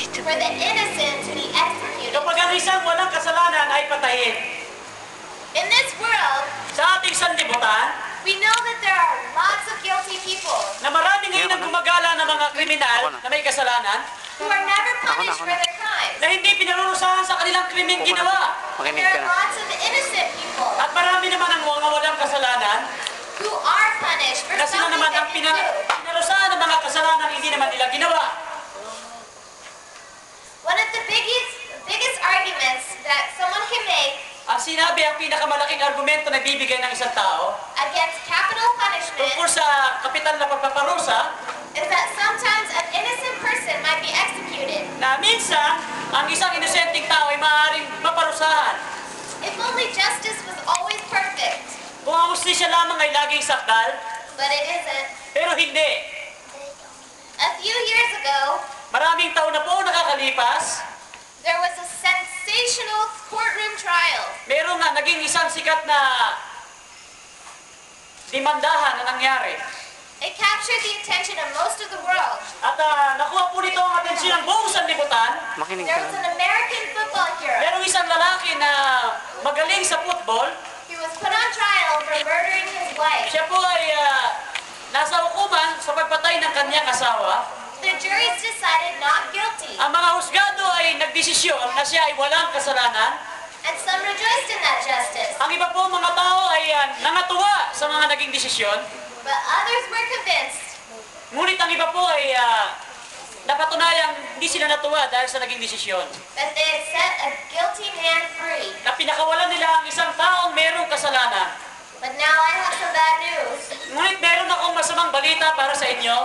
for the innocent to be executed. Kapag ang isang walang kasalanan ay patayin. In this world, Sa ating sanlibutan, we know that there are lots of guilty people na marami ngayon ang gumagala ng mga kriminal na may kasalanan, who are never punished for their crimes. na hindi pinarurusahan sa kanilang krimeng ginawa. And there are lots of innocent people At marami naman ang mga walang kasalanan who are punished for na sila something naman they ang didn't do. pinarusahan ng mga kasalanan hindi naman nila ginawa. One of the biggest arguments that someone can make Ang sinabi, ang pinakamalaking argumento na bibigay ng isang tao against capital punishment tungkol sa kapital na pagpaparusa, is that sometimes an innocent person might be executed. na minsan, ang isang inosenteng tao ay maaaring maparusahan. If only justice was always perfect, Kung ang hustisya lamang ay laging sakdal, but it isn't. pero hindi. A few years ago, Maraming taon na po nakakalipas, there was a sensational courtroom trial. meron nga naging isang sikat na dimandahan na nangyari. It captured the attention of most of the world. At nakuha po nito ang atensyon ng buong sanlibutan. There was an American football hero. Merong isang lalaki na magaling sa football. He was put on trial for murdering his wife. Siya po ay nasa hukuman sa pagpatay ng kanyang asawa. The juries decided not guilty, Ang mga husgado ay nagdesisyon na siya ay walang kasalanan. and some rejoiced in that justice. Ang iba po mga tao ay nangatuwa sa mga naging desisyon. But others were convinced Ngunit ang iba po ay napatunayang hindi sila natuwa dahil sa naging desisyon. that they had set a guilty man free. Na pinakawalan nila ang isang taong merong kasalanan. But now I have some bad news. Ngunit meron akong masamang balita para sa inyo.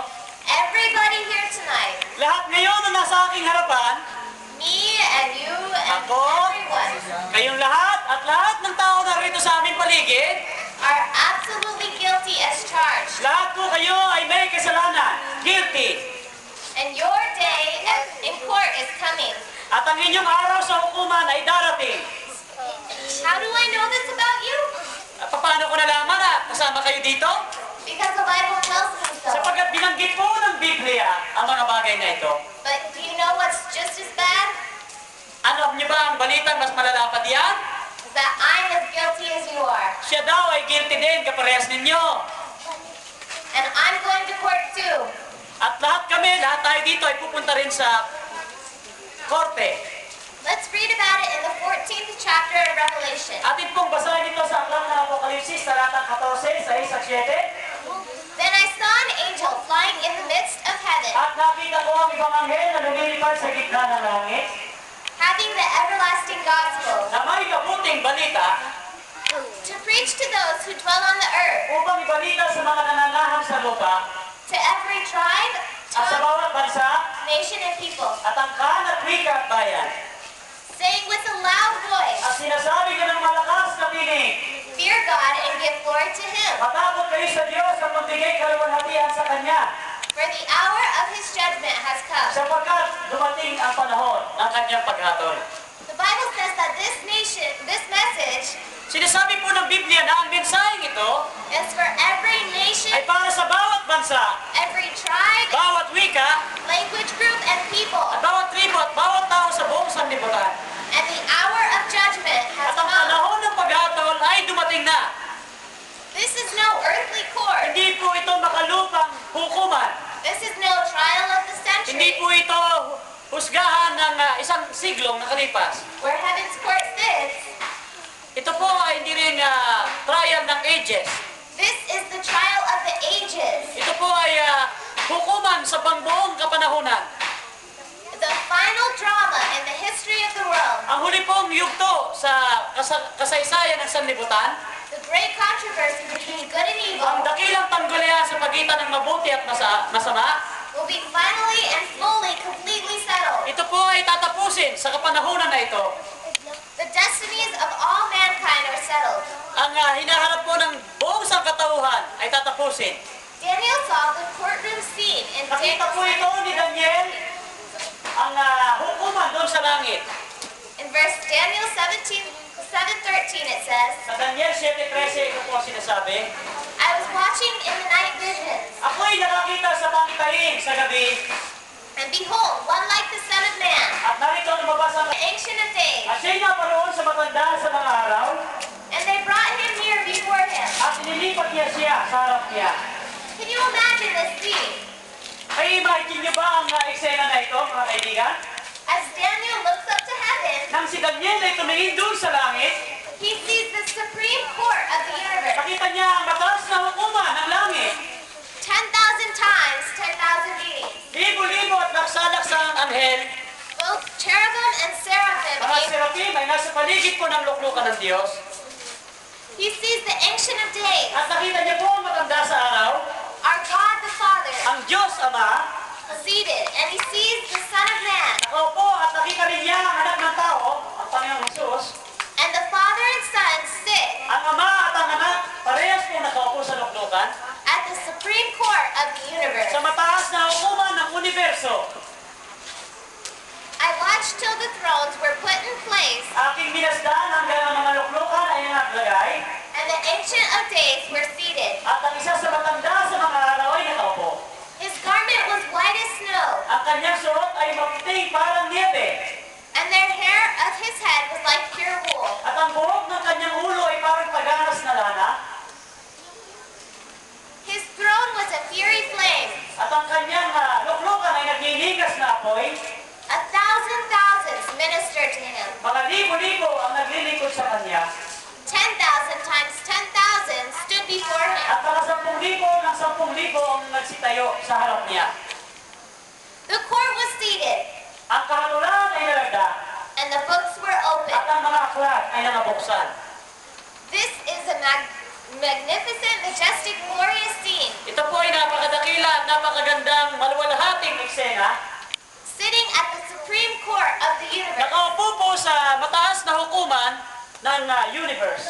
Everybody here tonight, Lahat ngayon na nasa aking harapan, me and you and Ako? everyone, kayong lahat at lahat ng tao na rito sa aming paligid, are absolutely guilty as charged. lahat po kayo ay may kasalanan, guilty. And your day in court is coming. At ang inyong araw sa hukuman ay darating. How do I know this about you? At paano ko nalaman na kasama kayo dito? Because the Bible tells me so. Sapagkat binanggit po ng Biblia ang mga bagay na ito. But do you know what's just as bad? Alam niyo ba ang balitang mas malala pa diyan? That I'm as guilty as you are. Siya daw ay guilty din, kaparehas ninyo. And I'm going to court too. At lahat kami, lahat tayo dito ay pupunta rin sa korte. Let's read about it in the 14th chapter of Revelation. Atin pong basahin ito sa aklat ng Apokalipsis, talatang 14, 6 at 7. Then I saw an angel flying in the midst of heaven, At nakita ko ang ibang anghel na lumilipad sa gitna ng langit, having the everlasting gospel, na may kabuting balita to preach to those who dwell on the earth, upang ibalita sa mga nananahang sa lupa to every tribe, at sa tongue, bawat bansa nation, and people, at angkan at wika at bayan. saying with a loud voice, At sinasabi ko ng malakas na tinig, Fear God and give glory to Him, matakot kayo sa Diyos at magbigay kaluwalhatian sa Kanya, for the hour of His judgment has come. sapagkat dumating ang panahon ng Kanyang paghatol. The Bible says that this message Sinasabi po ng Biblia na ang mensaheng ito is for every nation, ay para sa bawat bansa, every tribe, bawat wika, language group, and people. at bawat tribo at bawat tao sa buong sanlibutan. And the hour of judgment has At ang come. panahon ng paghatol ay dumating na. This is no earthly court. Hindi po ito makalupang hukuman. This is no trial of the Hindi century. po ito husgahan ng isang siglong nakalipas. Where heaven's court sits, Ito po ay hindi rin trial ng ages. this is the trial of the ages. Ito po ay hukuman sa pangbuong kapanahunan. The final drama in the history of the world. Ang huli pong yugto sa kasaysayan ng sanlibutan, The great controversy between good and evil ang dakilang tanggalian sa pagitan ng mabuti at masama, will be finally and fully, completely settled. ito po ay tatapusin sa kapanahunan na ito. The destinies of all mankind are settled. Ang hinaharap po ng buong sangkatauhan ay tatapusin. Daniel saw the courtroom scene in Nakita po Daniel ito ni Daniel, ang hukuman doon sa langit. in verse Daniel 7:13 it says, Sa Daniel 7:13, ito po ang sinasabi, I was watching in the night visions, ako'y nakakita sa pangitaing sa gabi, and behold, one like the Son of Man Days. At siya'y naparoon sa matanda sa mga araw, And they brought him near before him. at inilipat niya siya sa harap niya. Can you imagine this scene? Ay, imagine niyo ba ang eksena na ito, mga kaibigan? As Daniel looks up to heaven, Nang si Daniel ay tumingin doon sa langit, he sees the supreme court of the universe. nakita niya ang mataas na hukuman ng langit. 10,000 times 10,000 beings. Libo-libo at laksa-laksang anghel, Both cherubim and seraphim. mga serapim ay nasa paligid po ng luklukan ng Diyos. He sees the Ancient of Days, At nakita niya po ang matanda sa araw, our God the Father, ang Diyos Ama, seated, and he sees the Son of Man, nakaupo at nakita rin niya ang anak ng tao, ang Panginoong Jesus. and the Father and Son sit Ang Ama at ang anak, parehas po nakaupo sa luklukan, at the supreme court of the universe. sa mataas na hukuman ng universo. I watched till the thrones were put in place, Aking minasdan hanggang ang mga luklukan ay naglagay, and the Ancient of Days were seated. at ang isa sa matanda sa mga araw ay nakaupo. His garment was white as snow, Ang kanyang suot ay maputing parang niebe, and their hair of his head was like pure wool. at ang buhok ng kanyang ulo ay parang paganas na lana, His throne was a fiery flame. at ang kanyang luklukan ay nagliligas na apoy. 1,000 ministered to him. Mga libo-libo ang naglilingkod sa kanya, 10,000 times 10,000 stood before him. at mga 10,000 ng 10,000 ang nagsitayo sa harap niya. The court was seated, Ang kahatulan ay nalagda, and the books were at opened. ang mga aklat ay nangabuksan. This is a magnificent, majestic, glorious scene. Ito po ay napakadakila at napakagandang maluwalhating eksena. Sitting at the supreme court of the universe. Nakaupo po sa mataas na hukuman ng universe.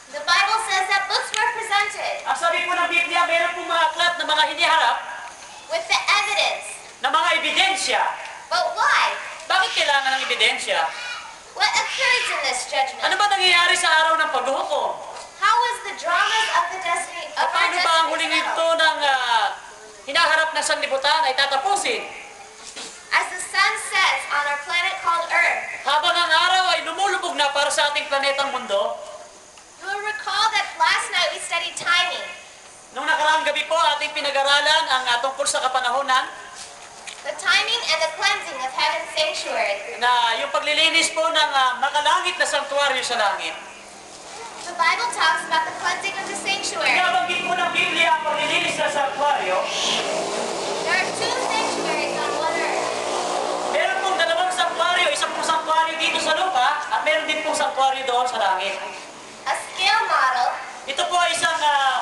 The Bible says that books were presented Ang sabi po ng Biblia, meron po mga aklat na mga hiniharap with the evidence. na mga ebidensya. But why? Bakit kailangan ng ebidensya? What occurs in this judgment? Ano ba nangyayari sa araw ng paghuhukom? How was the dramas of the destiny of our Paano ba ang huling destiny ito settled? ng hinaharap na sanlibutan ay tatapusin? As the sun sets on our planet called Earth, Habang ang araw ay lumulubog na para sa ating planetang mundo, you will recall that last night we studied timing, nung nakaraang gabi po ating pinag-aralan ang tungkol sa kapanahonan, the timing and the cleansing of heaven's sanctuary. na yung paglilinis po ng makalangit na sanktuaryo sa langit. The Bible talks about the cleansing of the sanctuary. Nabanggit po ng Biblia ang paglilinis ng sanktuaryo. There are two sanctuaries on one earth. Meron pong dalawang sanktuaryo, isang pong sanktuaryo dito sa lupa at meron din pong sanktuaryo doon sa langit. A scale model, Ito po ay isang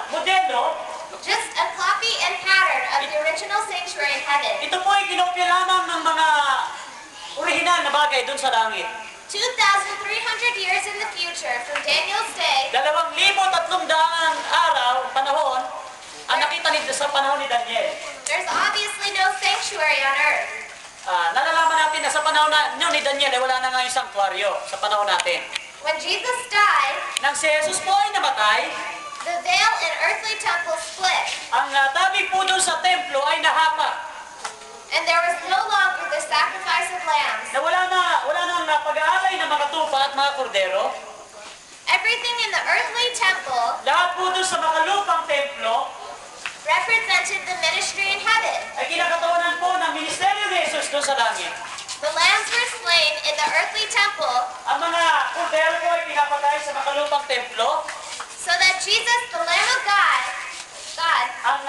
modelo. just a copy and pattern of the original sanctuary in heaven. Ito po ay kinopya lamang ng mga orihinal na bagay doon sa langit. 2,300 years in the future from Daniel's day, 2,300 araw, panahon, ang nakita sa panahon ni Daniel. there's obviously no sanctuary on earth. Nalalaman natin na sa panahon ni Daniel ay wala na nga yung sanktuaryo sa panahon natin. When Jesus died, Nang si Jesus po ay namatay, the veil in earthly temple split, ang tabi po doon sa templo ay nahapa. and there was no longer the sacrifice of lambs. Na wala nang pag-aalay ng mga tupa at mga kordero. Everything in the earthly temple Lahat po doon sa makalupang templo represented the ministry in heaven. ay kinakatawanan po ng ministeryo ni Jesus doon sa langit. The lambs were slain in the earthly temple Ang mga kordero po ay pinapatay sa makalupang templo. so that Jesus, the Lamb of God, Ang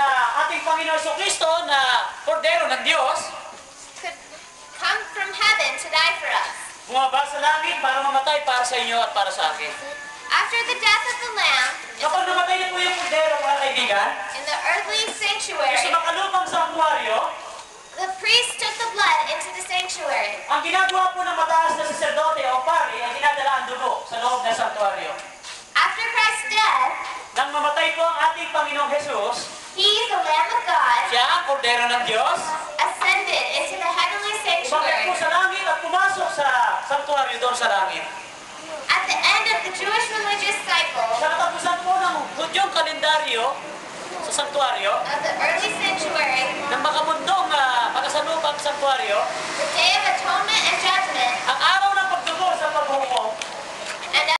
ating Panginoon Kristo na kordero ng Diyos, could come from heaven to die for us. bumaba sa langit para mamatay para sa inyo at para sa akin. After the death of the Lamb Kapag namatay na po yung kordero, mga kaibigan, in the earthly yung sanctuary, sa makalupang sanktuaryo, the priest took the blood into the sanctuary. ang ginagawa po ng mataas na saserdote o pari ay dinadala ang dugo sa loob ng sanktuaryo. After Christ's death, Nang mamatay po ang ating Panginoong Jesus, he, the Lamb of God, siya ang kordero ng Diyos, ascended into the heavenly umakyat sanctuary. po sa langit at pumasok sa sanktuaryo doon sa langit. At the end of the Jewish religious cycle Sa katapusan po ng Hudyong kalendaryo sa sanktuaryo, of the early sanctuary, ng makamundong makasalupang sanktuaryo, the Day of Atonement